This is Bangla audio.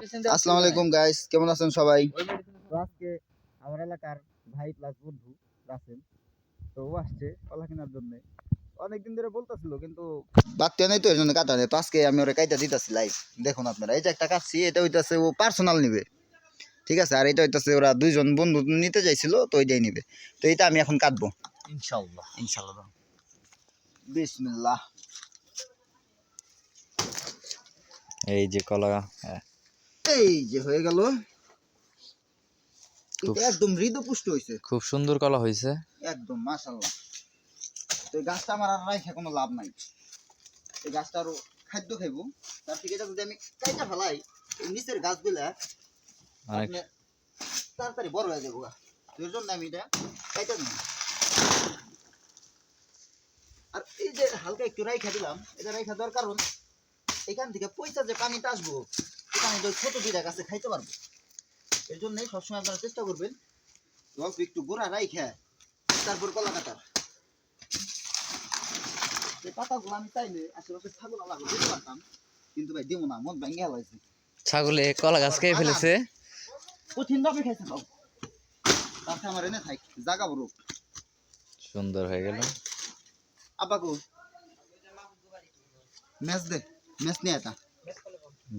আসসালামু আলাইকুম গাইস, কেমন আছেন সবাই? তো আজকে আমার এলাকার ভাই প্লাস বন্ধু রাসেল তো ও আসছে কলা কেনার জন্য। অনেকদিন ধরে বলতেছিল কিন্তু বাত্তি নেই তো এর জন্য কাটা নেই। তো আজকে আমি ওরে কাইটা দিতেছি লাইভ। দেখুন আপনারা, এই যে একটা কাটছি, এটা হইতাছে ও পার্সোনাল নিবে, ঠিক আছে। আর এটা হইতাছে ওরা দুইজন বন্ধু নিতে চাইছিল, তো ওইটাই নিবে। তো এইটা আমি এখন কাটবো ইনশাআল্লাহ। ইনশাআল্লাহ। বিসমিল্লাহ। এই যে কলা, এই যে হয়ে গেল, খুব একদম হৃদপুষ্ট হয়েছে, খুব সুন্দর কলা হয়েছে একদম মাশাআল্লাহ। তো এই গাছটা আমার আর রাখে কোনো লাভ নাই, এই গাছটা আরো খাদ্য খাইবো। তার থেকে এটা যদি আমি কাইটা ফেলাই, এই নিচের গাছগুলা অনেক আপনার তাড়াতাড়ি বড় হয়ে যাবো। এর জন্য আমি এটা কাইটা দিই। আর এই যে হালকা একটু রাইখা দিলাম, এটা রাইখা দেওয়ার কারণ এখান থেকে পয়সা যে পানিটা আসবো, এই পানিটা ছোট দুইটা গাছে খাইতে পারবো। এর জন্যই সবসময় আপনারা চেষ্টা করবেন অল্প একটু গোড়া রাইখা তারপর কলা কাটার। এই পাতাগুলো আমি চাইলে আশেপাশে ছাগল আলাদা দিতে পারতাম, কিন্তু ভাই দিব না, মন ভেঙে গেছে। ছাগলে কলা গাছ খেয়ে ফেলেছে। কঠিন ভাবে খাইছে সব, তার আমার এনে থাক জাগা বড় সুন্দর হয়ে গেল। আব্বাকু ম্যাচ দে, ম্যাচ নিয়ে এটা